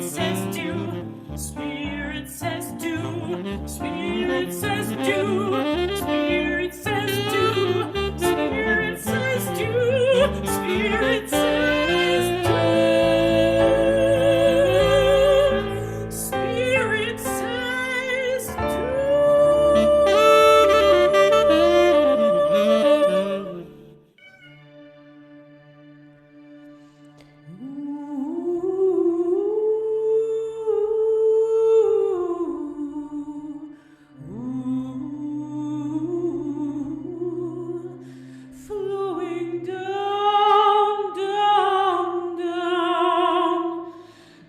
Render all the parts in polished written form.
says do. Spirit says do. Spirit says do. Spirit says do. Spirit says do. Spirit says do. Spirit says do. Flowing down, down, down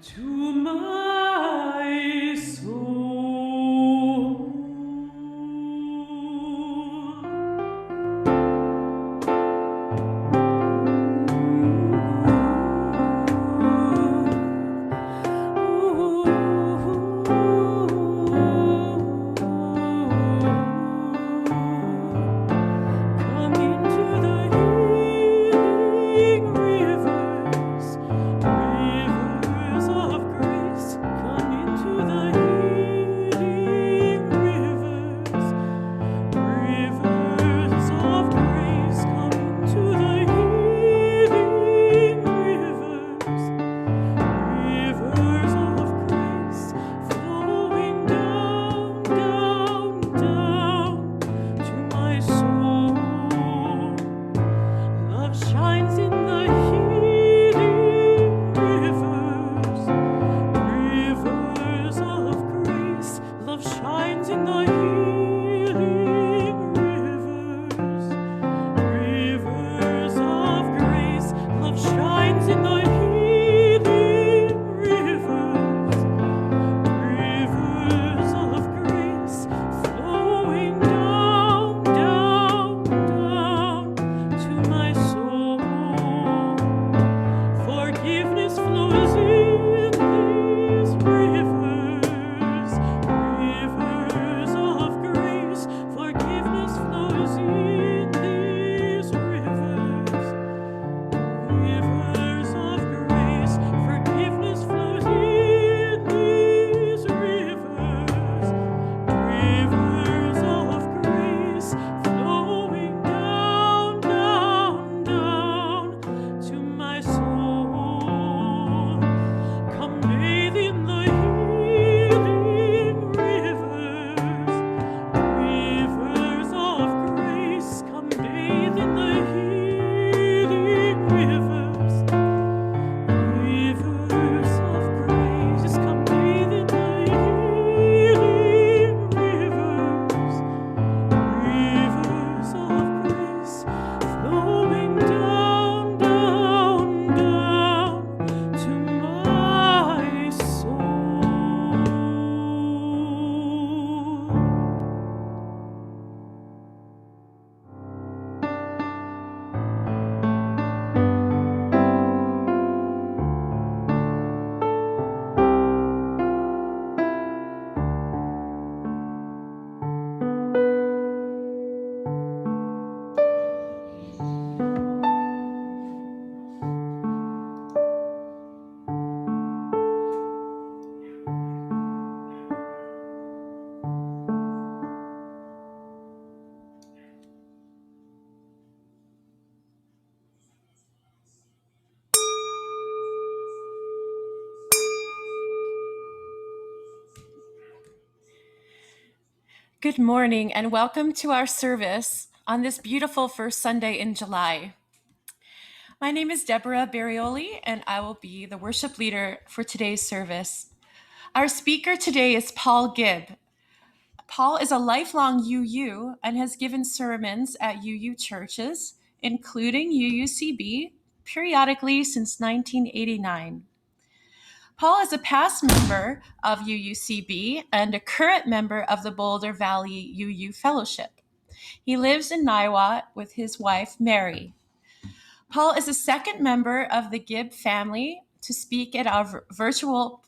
to my soul. Come into the healing rivers, rivers of grace. Come into the healing rivers, rivers of grace. Come into the healing rivers, rivers of grace, flowing down, down, down to my soul. Love shines in the healing rivers, rivers of grace. Love shines in the healing rivers, rivers of grace. Love shines in the healing rivers, rivers of grace, flowing down, down, down to my soul. Forgiveness flows in these rivers, rivers of grace. Forgiveness flows in these rivers, rivers of grace. Forgiveness flows in these rivers, rivers of grace, flowing down, down, down to my soul. Come bathe in the healing rivers, rivers of grace. Come bathe in the healing rivers, rivers of grace. Come bathe in the healing rivers, rivers of grace, flowing down, down, down to my soul. Good morning and welcome to our service on this beautiful first Sunday in July. My name is Deborah Barioli and I will be the worship leader for today's service. Our speaker today is Paul Gibb. Paul is a lifelong UU and has given sermons at UU churches, including UUCB, periodically since 1989. Paul is a past member of UUCB and a current member of the Boulder Valley UU Fellowship. He lives in Niwot with his wife, Mary. Paul is a second member of the Gibb family to speak at our virtual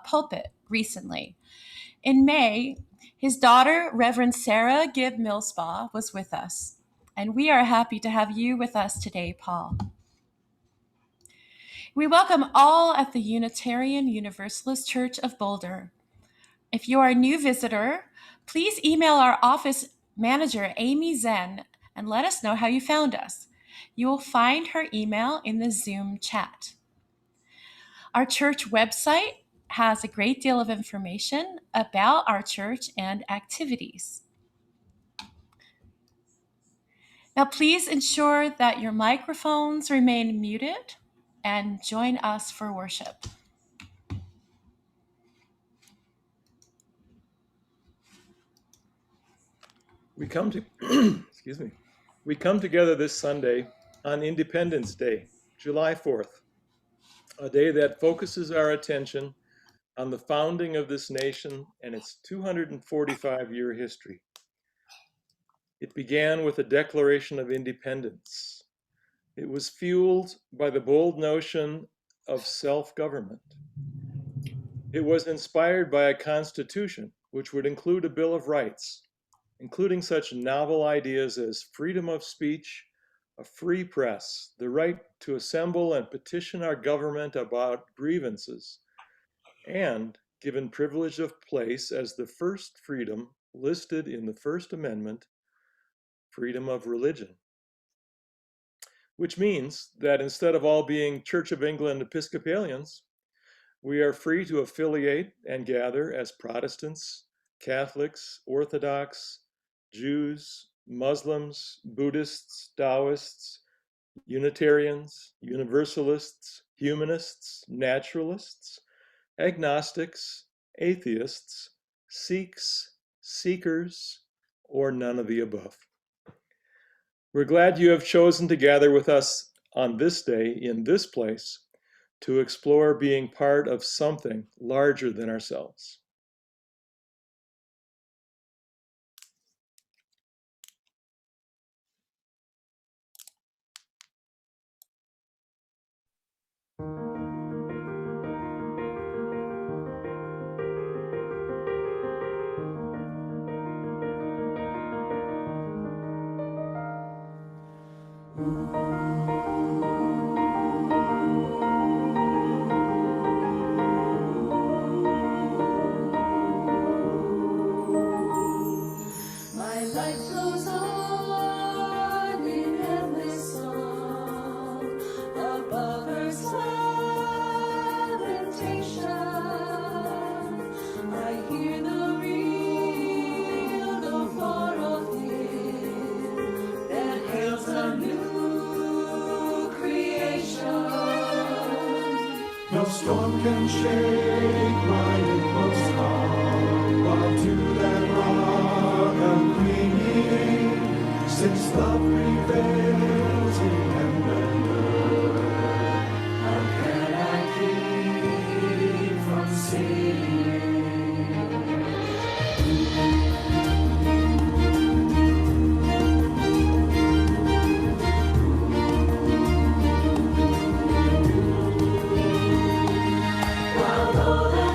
pulpit recently. In May, his daughter, Reverend Sarah Gibb Millspaugh, was with us, and we are happy to have you with us today, Paul. We welcome all at the Unitarian Universalist Church of Boulder. If you are a new visitor, please email our office manager, Amy Zen, and let us know how you found us. You will find her email in the Zoom chat. Our church website has a great deal of information about our church and activities. Now, please ensure that your microphones remain muted and join us for worship. We come together this Sunday on Independence Day, July 4th, a day that focuses our attention on the founding of this nation and its 245-year history. It began with a Declaration of Independence. It was fueled by the bold notion of self-government. It was inspired by a constitution, which would include a Bill of Rights, including such novel ideas as freedom of speech, a free press, the right to assemble and petition our government about grievances, and given privilege of place as the first freedom listed in the First Amendment, freedom of religion. Which means that instead of all being Church of England Episcopalians, we are free to affiliate and gather as Protestants, Catholics, Orthodox, Jews, Muslims, Buddhists, Taoists, Unitarians, Universalists, Humanists, Naturalists, Agnostics, Atheists, Sikhs, Seekers, or none of the above. We're glad you have chosen to gather with us on this day in this place to explore being part of something larger than ourselves. No storm can shake my inmost heart, while to that rock I'm clinging, since love prevails in heaven and earth. How can I keep from singing? While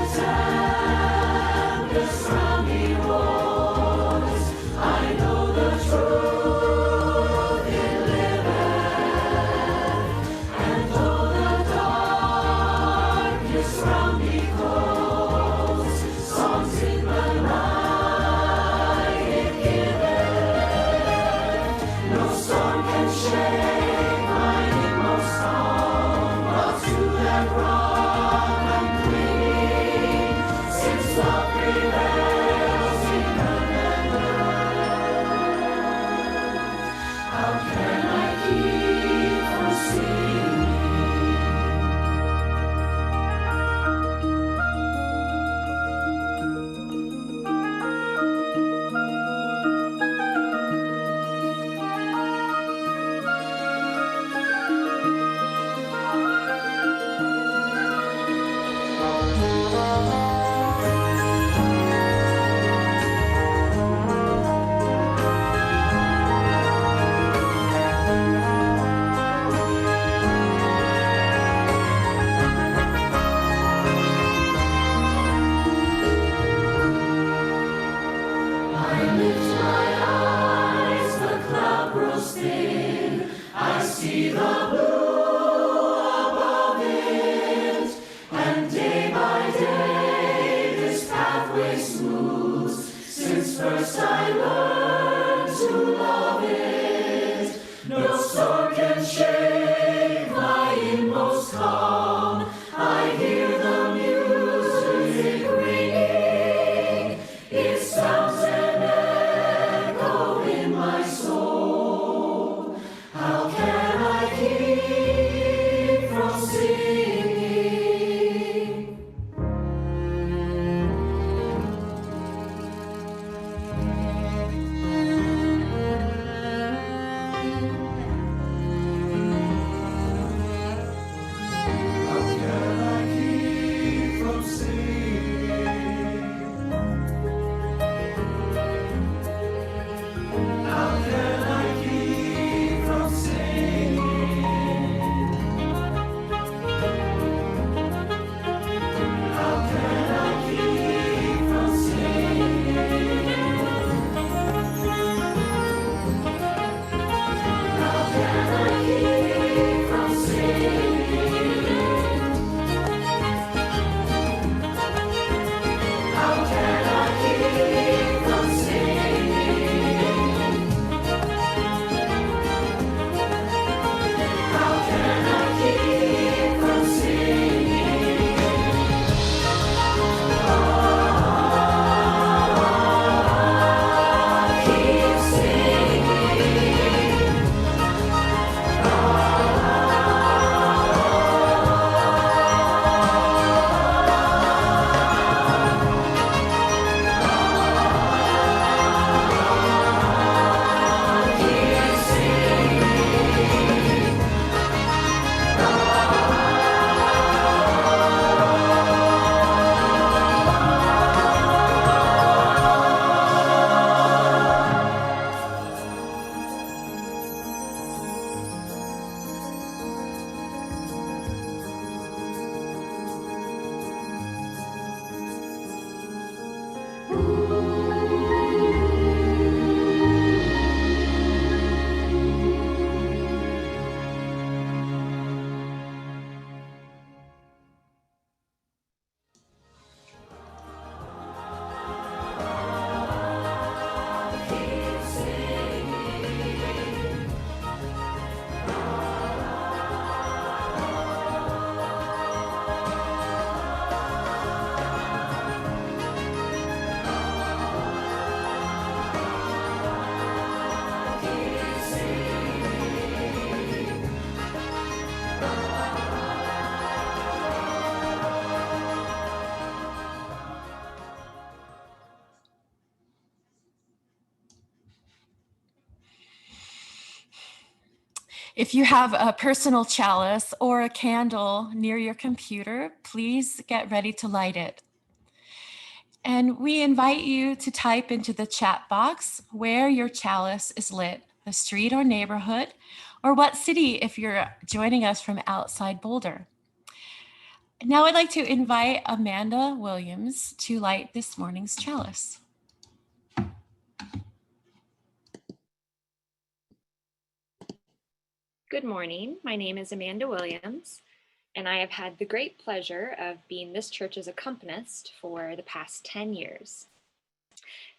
If you have a personal chalice or a candle near your computer, please get ready to light it. And we invite you to type into the chat box where your chalice is lit, the street or neighborhood, or what city if you're joining us from outside Boulder. Now I'd like to invite Amanda Williams to light this morning's chalice. Good morning. My name is Amanda Williams, and I have had the great pleasure of being this church's accompanist for the past 10 years.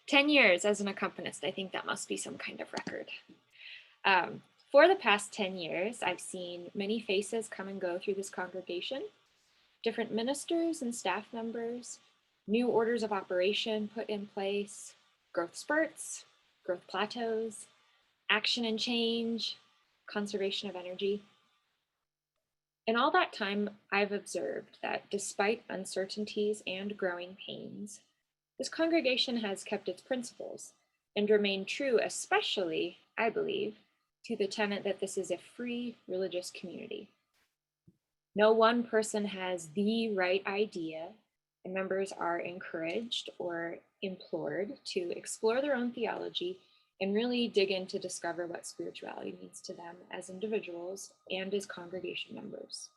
10 years as an accompanist, I think that must be some kind of record. For the past 10 years, I've seen many faces come and go through this congregation, different ministers and staff members, new orders of operation put in place, growth spurts, growth plateaus, action and change, conservation of energy. In all that time, I've observed that despite uncertainties and growing pains, this congregation has kept its principles and remained true, especially, I believe, to the tenet that this is a free religious community. No one person has the right idea, and members are encouraged or implored to explore their own theology and really dig in to discover what spirituality means to them as individuals and as congregation members.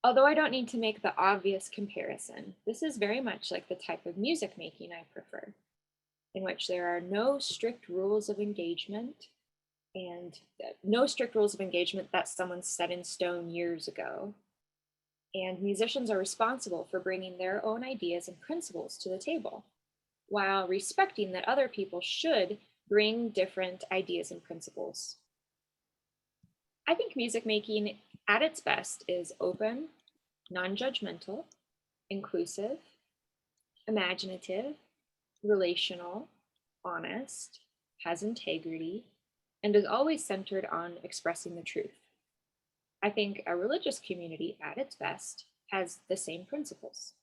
Although I don't need to make the obvious comparison, this is very much like the type of music making I prefer, in which there are no strict rules of engagement that someone set in stone years ago. And musicians are responsible for bringing their own ideas and principles to the table, while respecting that other people should bring different ideas and principles. I think music making at its best is open, non-judgmental, inclusive, imaginative, relational, honest, has integrity, and is always centered on expressing the truth. I think a religious community at its best has the same principles.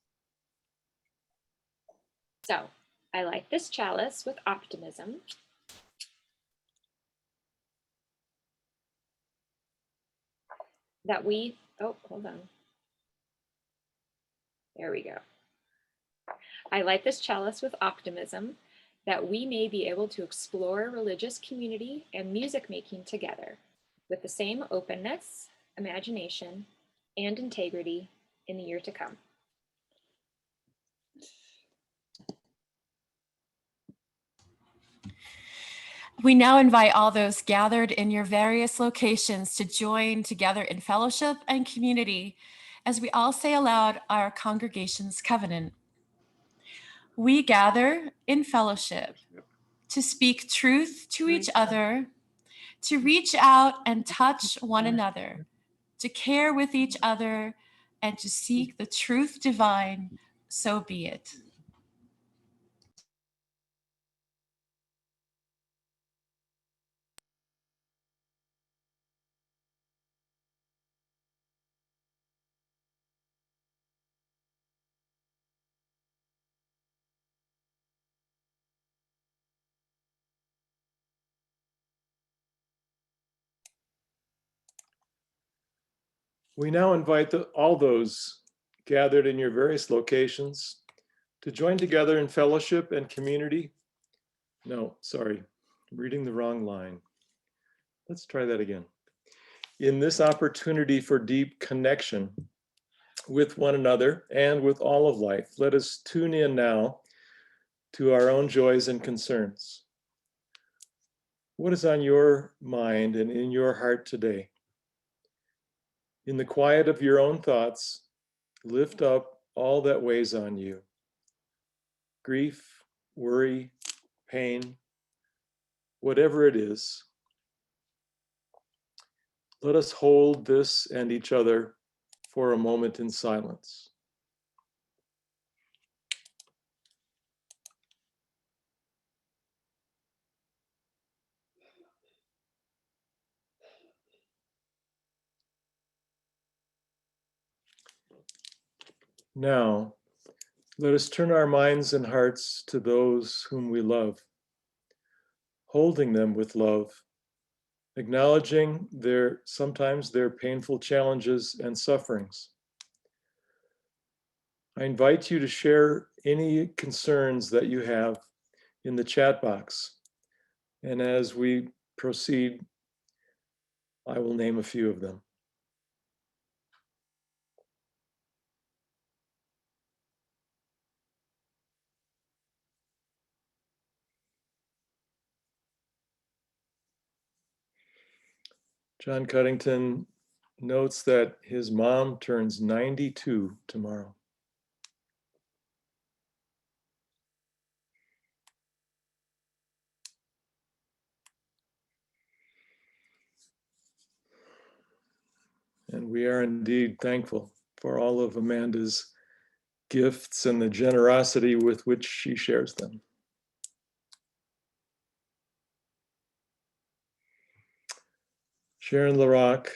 So, I light this chalice with optimism. That we, oh, hold on. There we go. I light this chalice with optimism that we may be able to explore religious community and music making together with the same openness, imagination, and integrity in the year to come. We now invite all those gathered in your various locations to join together in fellowship and community as we all say aloud our congregation's covenant. We gather in fellowship to speak truth to each other, to reach out and touch one another, to care with each other, and to seek the truth divine, so be it. We now invite all those gathered in your various locations to join together in fellowship and community. No, sorry, I'm reading the wrong line. Let's try that again. In this opportunity for deep connection with one another and with all of life, let us tune in now to our own joys and concerns. What is on your mind and in your heart today? In the quiet of your own thoughts, lift up all that weighs on you. Grief, worry, pain, whatever it is. Let us hold this and each other for a moment in silence. Now, let us turn our minds and hearts to those whom we love, holding them with love, acknowledging sometimes their painful challenges and sufferings. I invite you to share any concerns that you have in the chat box. And as we proceed, I will name a few of them. John Cuddington notes that his mom turns 92 tomorrow. And we are indeed thankful for all of Amanda's gifts and the generosity with which she shares them. Sharon LaRock,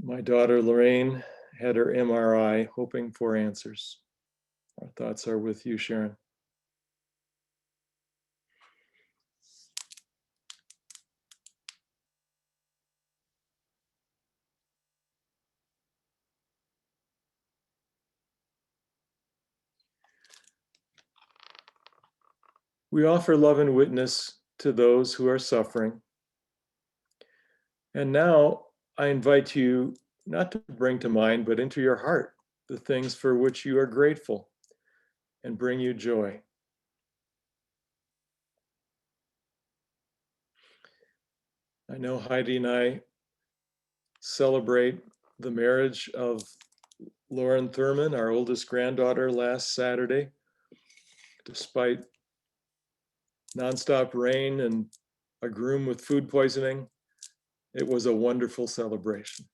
my daughter Lorraine, had her MRI, hoping for answers. Our thoughts are with you, Sharon. We offer love and witness to those who are suffering. And now I invite you not to bring to mind, but into your heart, the things for which you are grateful and bring you joy. I know Heidi and I celebrate the marriage of Lauren Thurman, our oldest granddaughter, last Saturday. Despite nonstop rain and a groom with food poisoning, it was a wonderful celebration.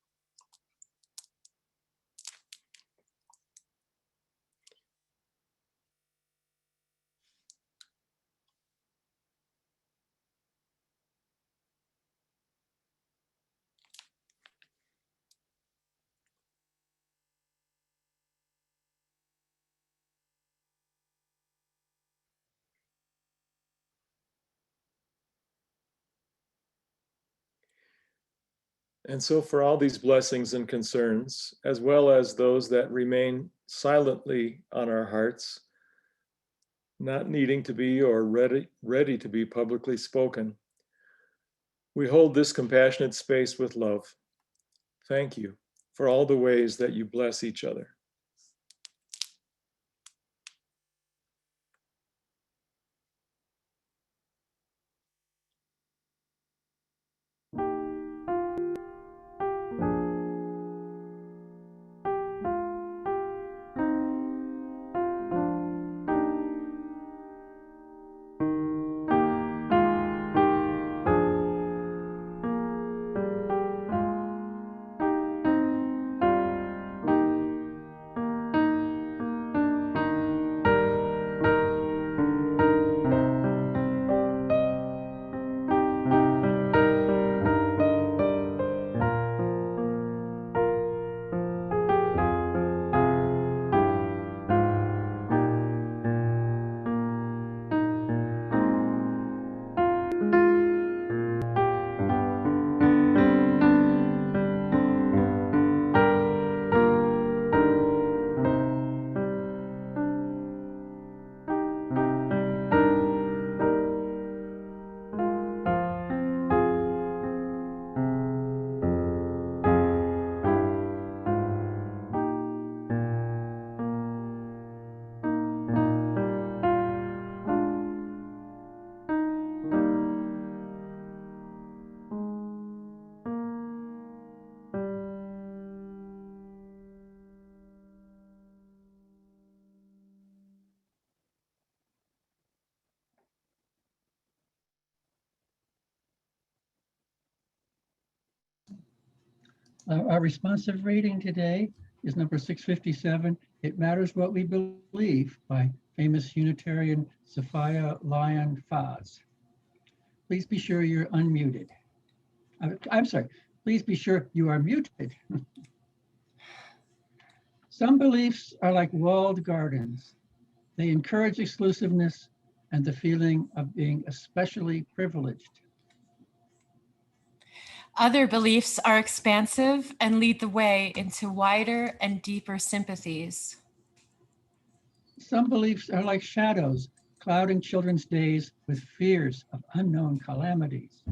And so for all these blessings and concerns, as well as those that remain silently on our hearts, not needing to be or ready to be publicly spoken, we hold this compassionate space with love. Thank you for all the ways that you bless each other. Our responsive reading today is number 657, It Matters What We Believe by famous Unitarian Sophia Lyon Faz. Please be sure you're unmuted. I'm sorry, please be sure you are muted. Some beliefs are like walled gardens. They encourage exclusiveness and the feeling of being especially privileged. Other beliefs are expansive and lead the way into wider and deeper sympathies. Some beliefs are like shadows, clouding children's days with fears of unknown calamities.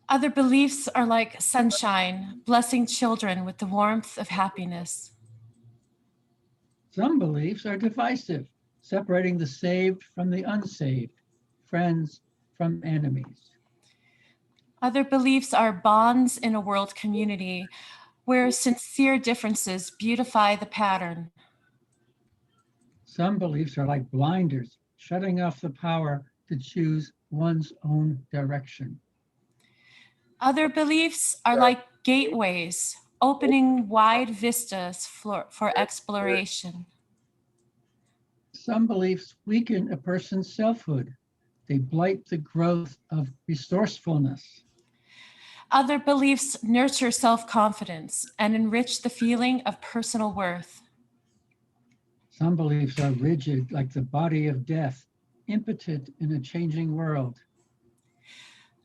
Other beliefs are like sunshine, blessing children with the warmth of happiness. Some beliefs are divisive, separating the saved from the unsaved, friends from enemies. Other beliefs are bonds in a world community where sincere differences beautify the pattern. Some beliefs are like blinders, shutting off the power to choose one's own direction. Other beliefs are like gateways, opening wide vistas for exploration. Some beliefs weaken a person's selfhood. They blight the growth of resourcefulness. Other beliefs nurture self-confidence and enrich the feeling of personal worth. Some beliefs are rigid, like the body of death, impotent in a changing world.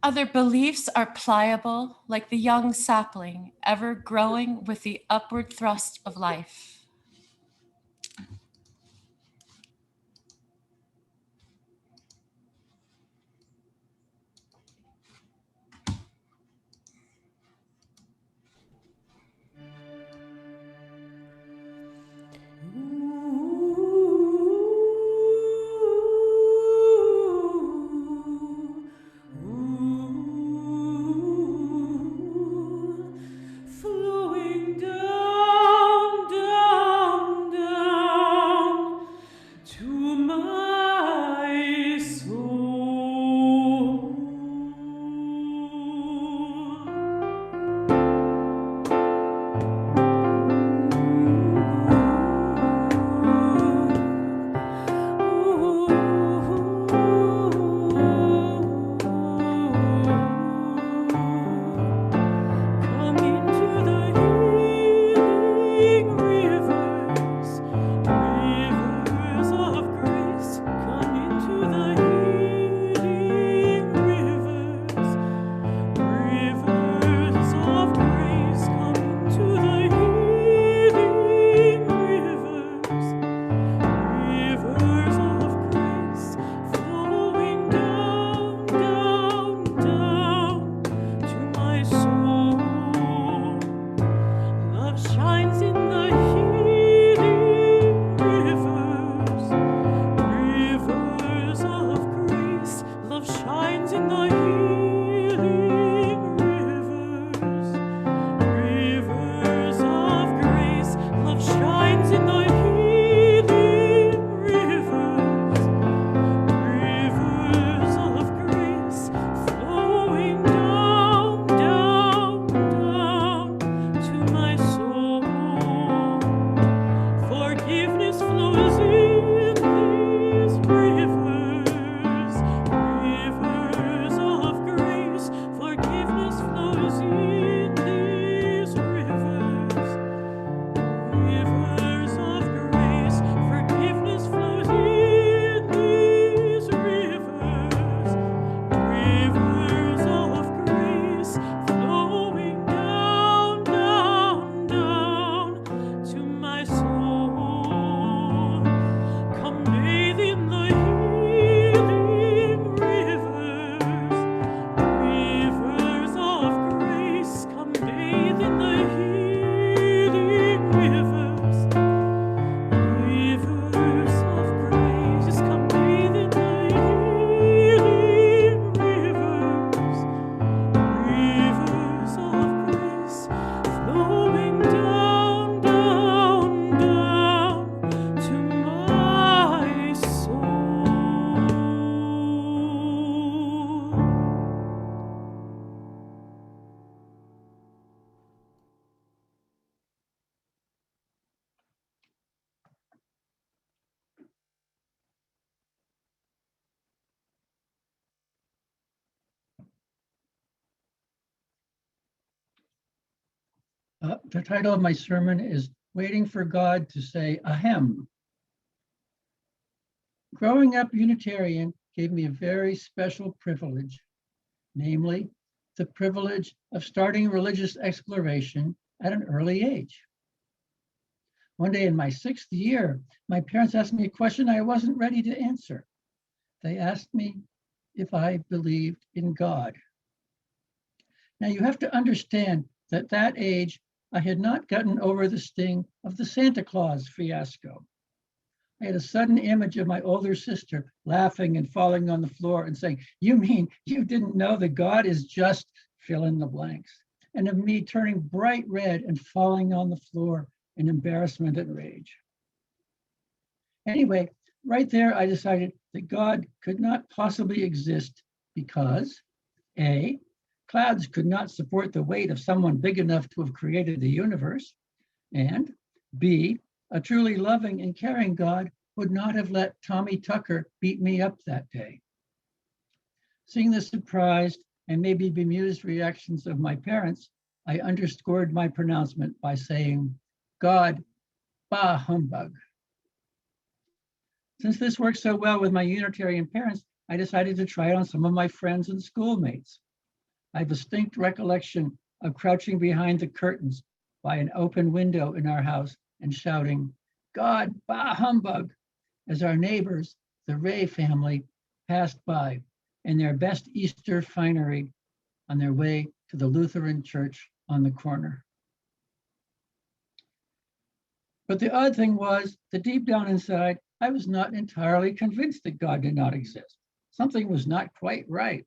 Other beliefs are pliable, like the young sapling, ever growing with the upward thrust of life. Flowing down, down, down to my soul. Come into the healing rivers, rivers of grace. Come into the healing rivers, rivers of grace. Come into the healing rivers, rivers of grace, flowing down, down, down to my soul. Love shines in the healing rivers, rivers of grace. Love shines in the healing rivers, rivers of grace. Love shines in the healing rivers, rivers of grace, flowing down, down, down to my soul. Forgiveness flows in these rivers, rivers of grace. Forgiveness flows in these rivers, rivers of grace. Forgiveness flows in these rivers, rivers of grace, flowing down, down, down to my soul. The title of my sermon is Waiting for God to Say Ahem. Growing up Unitarian gave me a very special privilege, namely the privilege of starting religious exploration at an early age. One day in my 6th year, my parents asked me a question I wasn't ready to answer. They asked me if I believed in God. Now you have to understand that at that age, I had not gotten over the sting of the Santa Claus fiasco. I had a sudden image of my older sister laughing and falling on the floor and saying, "You mean you didn't know that God is just fill in the blanks?" And of me turning bright red and falling on the floor in embarrassment and rage. Anyway, right there, I decided that God could not possibly exist because A, clouds could not support the weight of someone big enough to have created the universe, and B, a truly loving and caring God would not have let Tommy Tucker beat me up that day. Seeing the surprised and maybe bemused reactions of my parents, I underscored my pronouncement by saying, God, bah humbug. Since this worked so well with my Unitarian parents, I decided to try it on some of my friends and schoolmates. I have a distinct recollection of crouching behind the curtains by an open window in our house and shouting, God, bah humbug, as our neighbors, the Ray family, passed by in their best Easter finery on their way to the Lutheran church on the corner. But the odd thing was that deep down inside, I was not entirely convinced that God did not exist. Something was not quite right.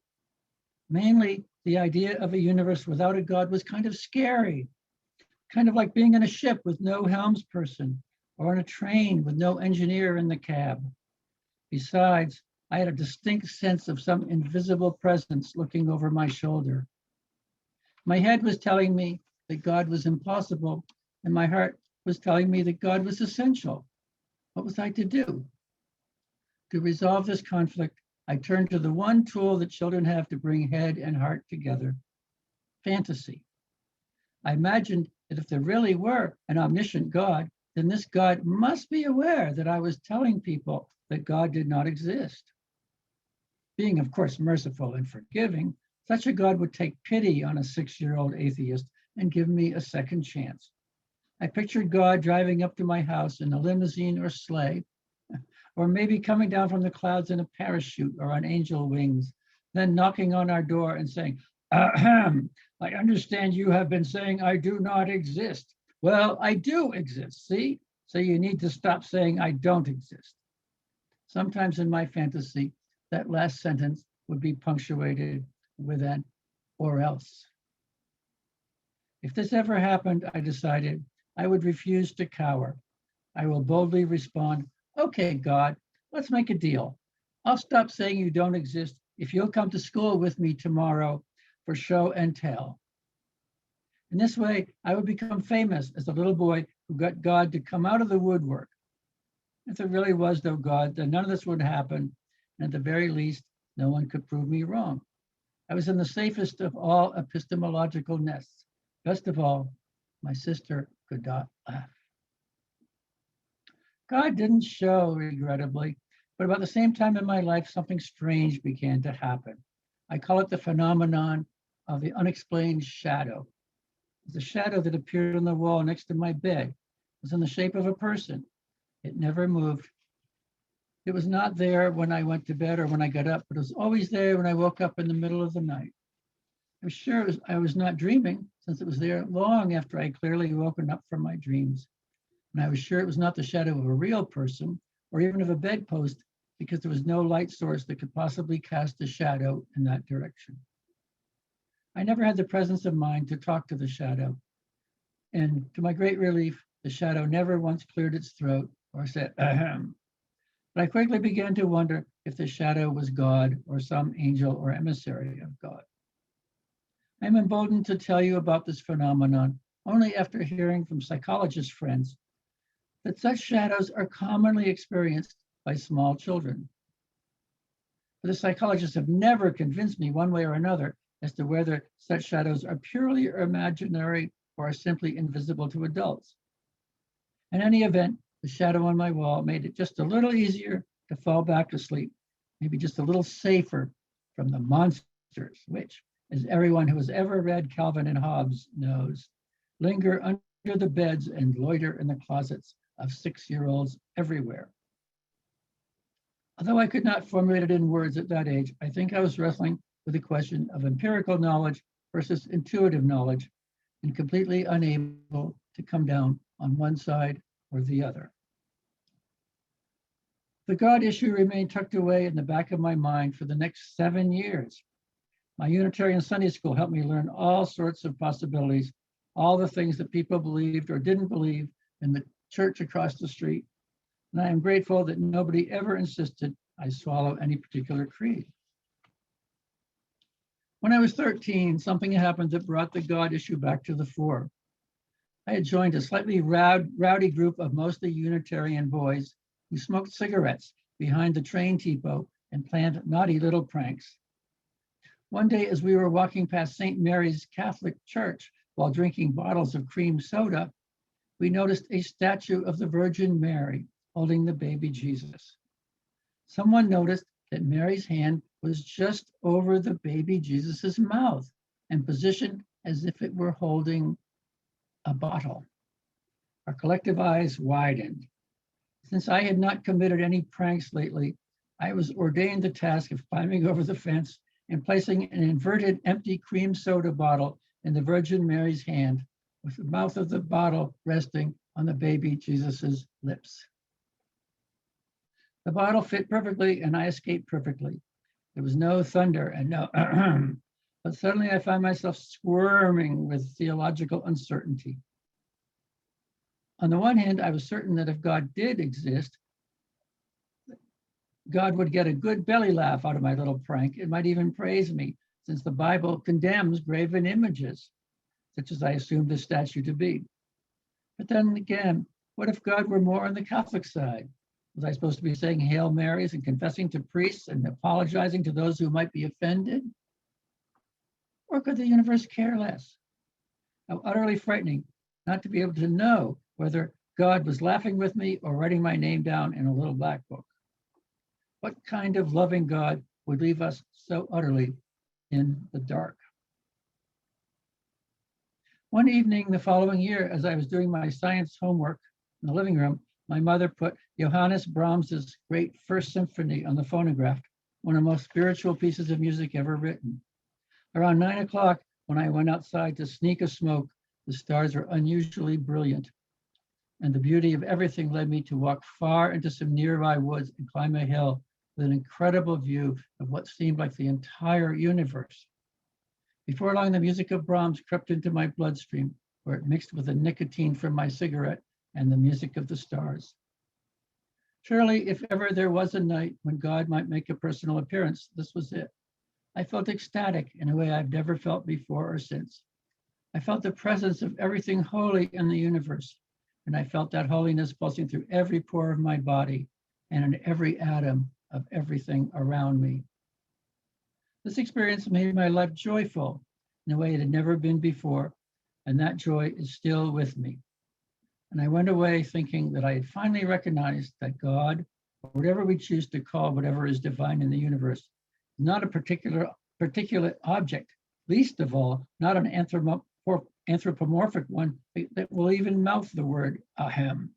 Mainly, the idea of a universe without a God was kind of scary, kind of like being in a ship with no helmsperson or on a train with no engineer in the cab. Besides, I had a distinct sense of some invisible presence looking over my shoulder. My head was telling me that God was impossible, and my heart was telling me that God was essential. What was I to do? To resolve this conflict, I turned to the one tool that children have to bring head and heart together, fantasy. I imagined that if there really were an omniscient God, then this God must be aware that I was telling people that God did not exist. Being, of course, merciful and forgiving, such a God would take pity on a 6-year-old atheist and give me a second chance. I pictured God driving up to my house in a limousine or sleigh, or maybe coming down from the clouds in a parachute or on angel wings, then knocking on our door and saying, ahem, I understand you have been saying I do not exist. Well, I do exist, see? So you need to stop saying I don't exist. Sometimes in my fantasy, that last sentence would be punctuated with an or else. If this ever happened, I decided I would refuse to cower. I will boldly respond, okay, God, let's make a deal. I'll stop saying you don't exist if you'll come to school with me tomorrow for show and tell. In this way, I would become famous as the little boy who got God to come out of the woodwork. If there really was no God, then none of this would happen. And at the very least, no one could prove me wrong. I was in the safest of all epistemological nests. Best of all, my sister could not laugh. God didn't show, regrettably, but about the same time in my life, something strange began to happen. I call it the phenomenon of the unexplained shadow. The shadow that appeared on the wall next to my bed was in the shape of a person. It never moved. It was not there when I went to bed or when I got up, but it was always there when I woke up in the middle of the night. I was sure I was not dreaming, since it was there long after I clearly woken up from my dreams. And I was sure it was not the shadow of a real person or even of a bedpost, because there was no light source that could possibly cast a shadow in that direction. I never had the presence of mind to talk to the shadow. And to my great relief, the shadow never once cleared its throat or said, ahem. But I quickly began to wonder if the shadow was God or some angel or emissary of God. I'm emboldened to tell you about this phenomenon only after hearing from psychologist friends that such shadows are commonly experienced by small children. But the psychologists have never convinced me one way or another as to whether such shadows are purely imaginary or are simply invisible to adults. In any event, the shadow on my wall made it just a little easier to fall back to sleep, maybe just a little safer from the monsters, which, as everyone who has ever read Calvin and Hobbes knows, linger under the beds and loiter in the closets of 6-year-olds everywhere. Although I could not formulate it in words at that age, I think I was wrestling with the question of empirical knowledge versus intuitive knowledge and completely unable to come down on one side or the other. The God issue remained tucked away in the back of my mind for the next 7 years. My Unitarian Sunday school helped me learn all sorts of possibilities, all the things that people believed or didn't believe in the church across the street. And I am grateful that nobody ever insisted I swallow any particular creed. When I was 13, something happened that brought the God issue back to the fore. I had joined a slightly rowdy group of mostly Unitarian boys who smoked cigarettes behind the train depot and planned naughty little pranks. One day, as we were walking past St. Mary's Catholic Church while drinking bottles of cream soda, we noticed a statue of the Virgin Mary holding the baby Jesus. Someone noticed that Mary's hand was just over the baby Jesus's mouth and positioned as if it were holding a bottle. Our collective eyes widened. Since I had not committed any pranks lately, I was ordained the task of climbing over the fence and placing an inverted empty cream soda bottle in the Virgin Mary's hand, with the mouth of the bottle resting on the baby Jesus's lips. The bottle fit perfectly and I escaped perfectly. There was no thunder and no but suddenly I found myself squirming with theological uncertainty. On the one hand, I was certain that if God did exist, God would get a good belly laugh out of my little prank and might even praise me, since the Bible condemns graven images, such as I assumed the statue to be. But then again, what if God were more on the Catholic side? Was I supposed to be saying Hail Marys and confessing to priests and apologizing to those who might be offended? Or could the universe care less? How utterly frightening not to be able to know whether God was laughing with me or writing my name down in a little black book. What kind of loving God would leave us so utterly in the dark? One evening the following year, as I was doing my science homework in the living room, my mother put Johannes Brahms's great First Symphony on the phonograph, one of the most spiritual pieces of music ever written. Around 9 o'clock, when I went outside to sneak a smoke, the stars were unusually brilliant, and the beauty of everything led me to walk far into some nearby woods and climb a hill with an incredible view of what seemed like the entire universe. Before long, the music of Brahms crept into my bloodstream, where it mixed with the nicotine from my cigarette and the music of the stars. Surely, if ever there was a night when God might make a personal appearance, this was it. I felt ecstatic in a way I've never felt before or since. I felt the presence of everything holy in the universe, and I felt that holiness pulsing through every pore of my body and in every atom of everything around me. This experience made my life joyful in a way it had never been before, and that joy is still with me. And I went away thinking that I had finally recognized that God, or whatever we choose to call whatever is divine in the universe, is not a particular object, least of all, not an anthropomorphic one that will even mouth the word ahem.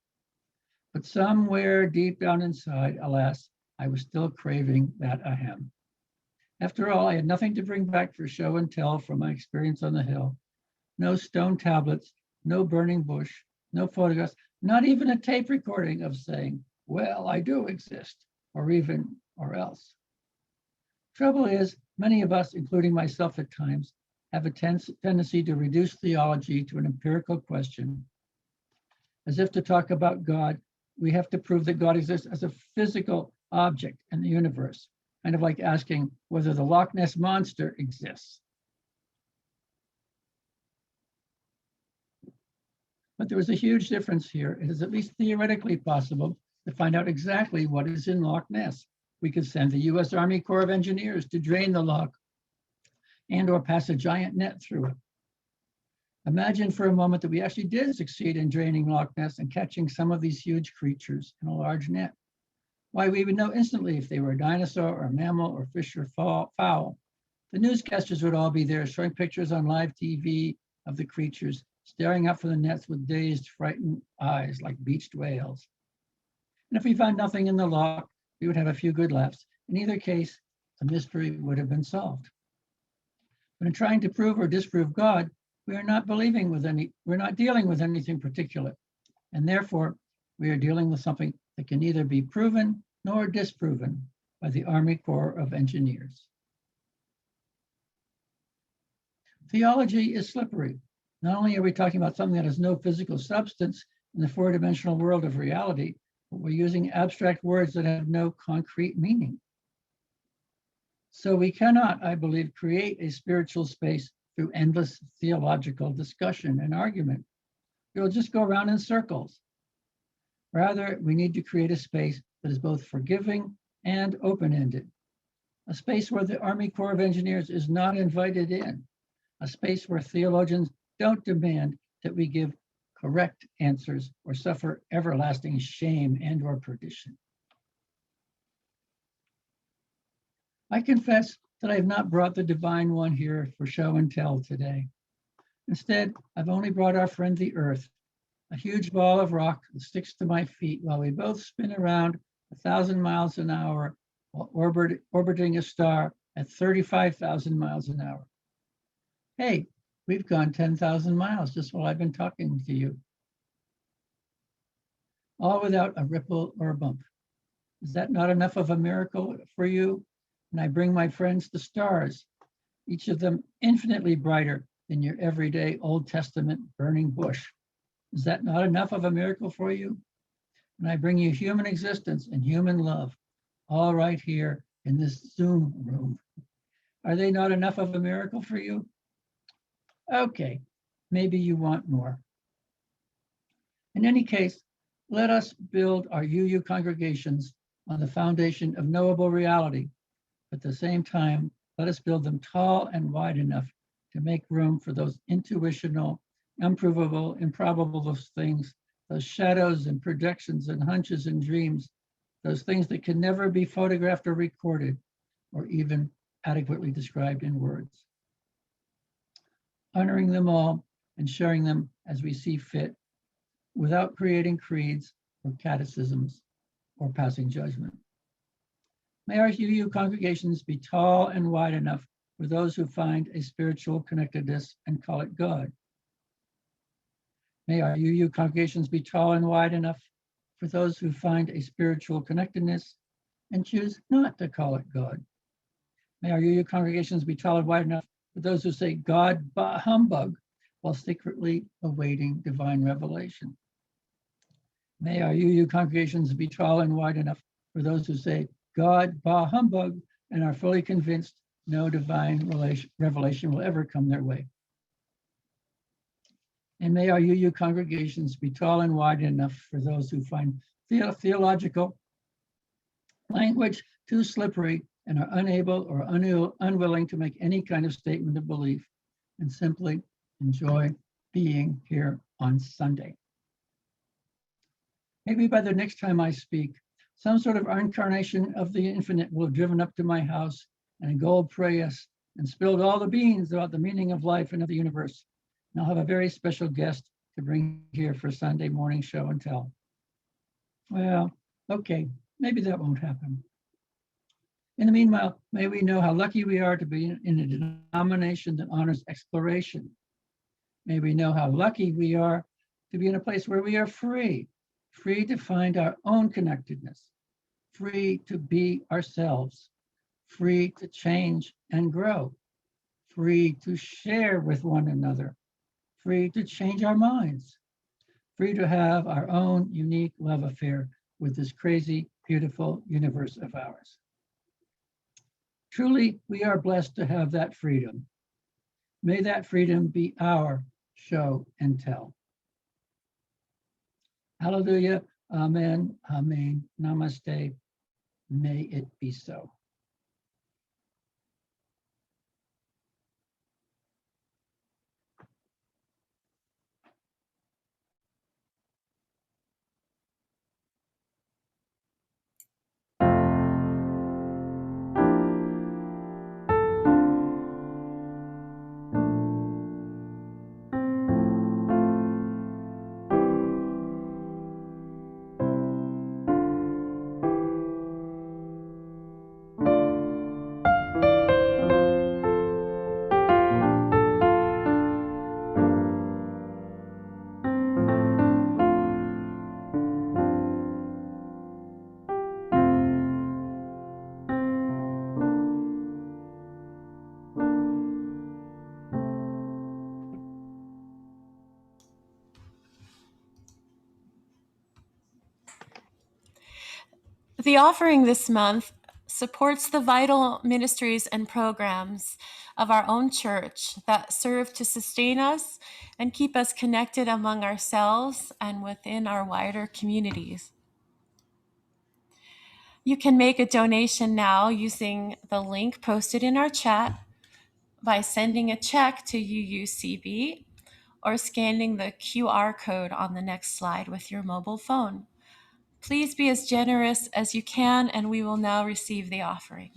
But somewhere deep down inside, alas, I was still craving that ahem. After all, I had nothing to bring back for show and tell from my experience on the hill. No stone tablets, no burning bush, no photographs, not even a tape recording of saying, well, I do exist, or even, or else. Trouble is, many of us, including myself at times, have a tendency to reduce theology to an empirical question. As if to talk about God, we have to prove that God exists as a physical object in the universe, kind of like asking whether the Loch Ness Monster exists. But there is a huge difference here. It is at least theoretically possible to find out exactly what is in Loch Ness. We could send the US Army Corps of Engineers to drain the loch and or pass a giant net through it. Imagine for a moment that we actually did succeed in draining Loch Ness and catching some of these huge creatures in a large net. Why, we would know instantly if they were a dinosaur or a mammal or fish or fowl. The newscasters would all be there showing pictures on live TV of the creatures staring up from the nets with dazed, frightened eyes like beached whales. And if we found nothing in the loch, we would have a few good laughs. In either case, the mystery would have been solved. But in trying to prove or disprove God, we're not dealing with anything particular. And therefore, we are dealing with something that can neither be proven nor disproven by the Army Corps of Engineers. Theology is slippery. Not only are we talking about something that has no physical substance in the four-dimensional world of reality, but we're using abstract words that have no concrete meaning. So we cannot, I believe, create a spiritual space through endless theological discussion and argument. It will just go around in circles. Rather, we need to create a space that is both forgiving and open-ended, a space where the Army Corps of Engineers is not invited in, a space where theologians don't demand that we give correct answers or suffer everlasting shame and or perdition. I confess that I have not brought the divine one here for show and tell today. Instead, I've only brought our friend the earth, a huge ball of rock that sticks to my feet while we both spin around 1,000 miles an hour while orbiting a star at 35,000 miles an hour. Hey, we've gone 10,000 miles just while I've been talking to you. All without a ripple or a bump. Is that not enough of a miracle for you? And I bring my friends the stars, each of them infinitely brighter than your everyday Old Testament burning bush. Is that not enough of a miracle for you? And I bring you human existence and human love, all right here in this Zoom room. Are they not enough of a miracle for you? Okay, maybe you want more. In any case, let us build our UU congregations on the foundation of knowable reality. At the same time, let us build them tall and wide enough to make room for those intuitional, unprovable, improbable things, those shadows and projections and hunches and dreams, those things that can never be photographed or recorded, or even adequately described in words. Honoring them all and sharing them as we see fit, without creating creeds or catechisms or passing judgment. May our UU congregations be tall and wide enough for those who find a spiritual connectedness and call it God. May our UU congregations be tall and wide enough for those who find a spiritual connectedness and choose not to call it God. May our UU congregations be tall and wide enough for those who say God bah humbug while secretly awaiting divine revelation. May our UU congregations be tall and wide enough for those who say God bah humbug and are fully convinced no divine revelation will ever come their way. And may our UU congregations be tall and wide enough for those who find theological language too slippery and are unable or unwilling to make any kind of statement of belief and simply enjoy being here on Sunday. Maybe by the next time I speak, some sort of incarnation of the infinite will have driven up to my house in a gold prayas and spilled all the beans about the meaning of life and of the universe. And I'll have a very special guest to bring here for Sunday morning show and tell. Well, okay, maybe that won't happen. In the meanwhile, may we know how lucky we are to be in a denomination that honors exploration. May we know how lucky we are to be in a place where we are free to find our own connectedness, free to be ourselves, free to change and grow, free to share with one another, free to change our minds, free to have our own unique love affair with this crazy, beautiful universe of ours. Truly, we are blessed to have that freedom. May that freedom be our show and tell. Hallelujah, amen, amen, namaste. May it be so. The offering this month supports the vital ministries and programs of our own church that serve to sustain us and keep us connected among ourselves and within our wider communities. You can make a donation now using the link posted in our chat, by sending a check to UUCB, or scanning the QR code on the next slide with your mobile phone. Please be as generous as you can, and we will now receive the offering.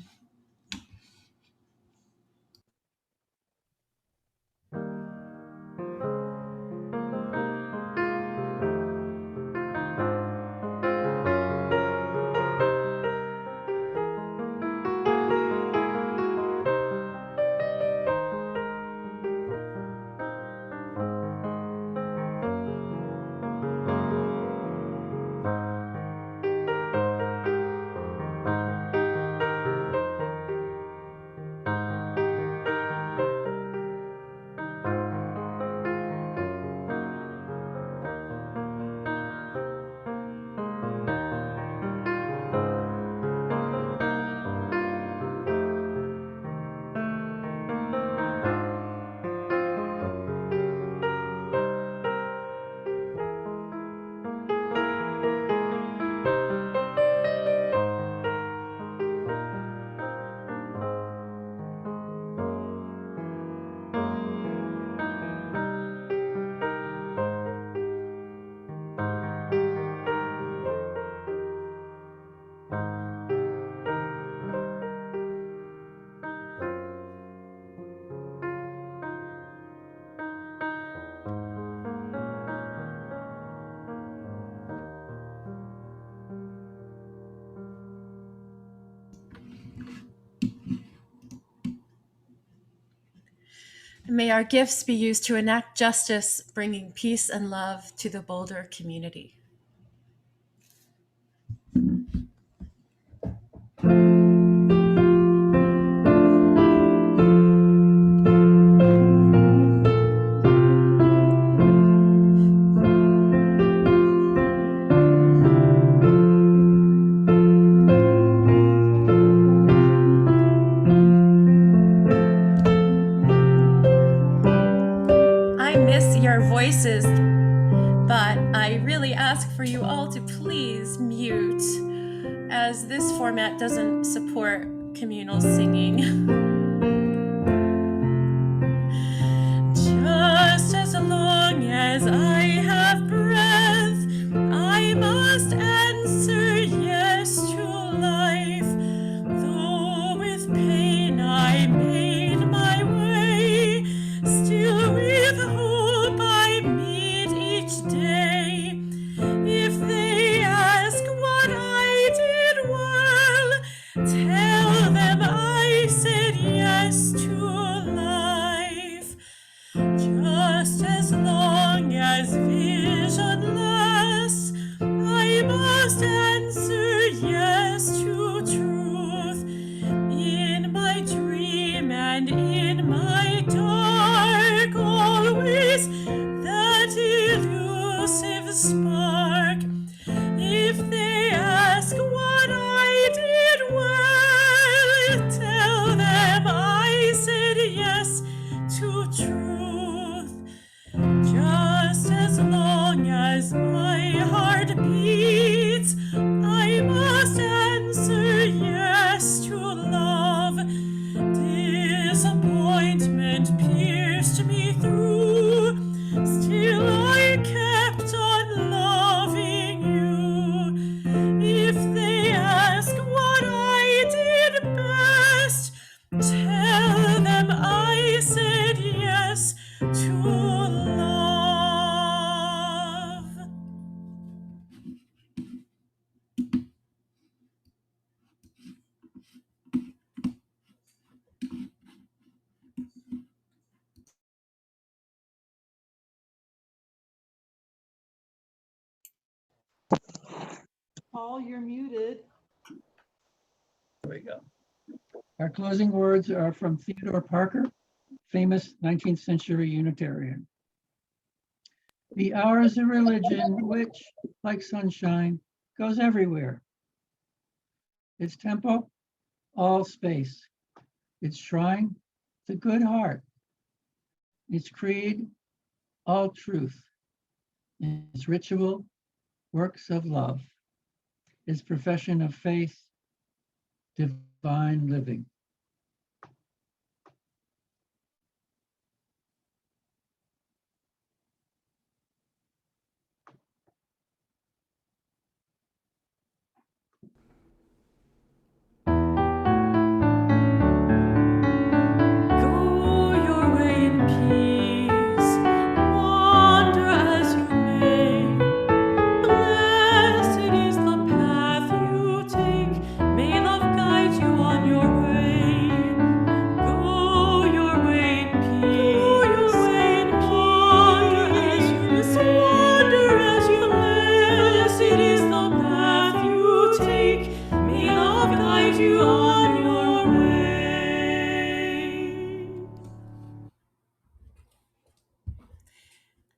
May our gifts be used to enact justice, bringing peace and love to the Boulder community. I miss your voices, but I really ask for you all to please mute, as this format doesn't support communal singing. Just as long as I have breath, I must answer yes to life. Though with pain I made my way, still with hope I meet each day. If they ask what I did well, tell them I said yes to life. Just as long as visionless, I must answer yes to truth. In my dream and in my dark, always that elusive spark. If they ask what I did well, tell them I said yes to truth. Just as long as my heart beats, I must answer yes to love. Disappointment pierced me through, still I kept on loving you. If they ask what I did best, tell them I said yes to love. Paul, you're muted. There we go. Our closing words are from Theodore Parker, famous 19th century Unitarian. The hour is a religion which, like sunshine, goes everywhere. Its temple, all space. Its shrine, the good heart. Its creed, all truth. Its ritual, works of love. Its profession of faith, divine living. Go your way in peace, wander as you may. Blessed is the path you take, may love guide you on your way. Go your way in peace, wander as you may. Blessed is the path you take, may love guide you on your way.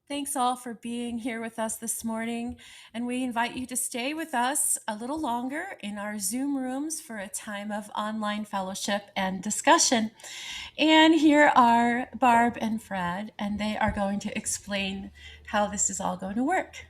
Thanks all for being here with us this morning, and we invite you to stay with us a little longer in our Zoom rooms for a time of online fellowship and discussion. And here are Barb and Fred, and they are going to explain how this is all going to work.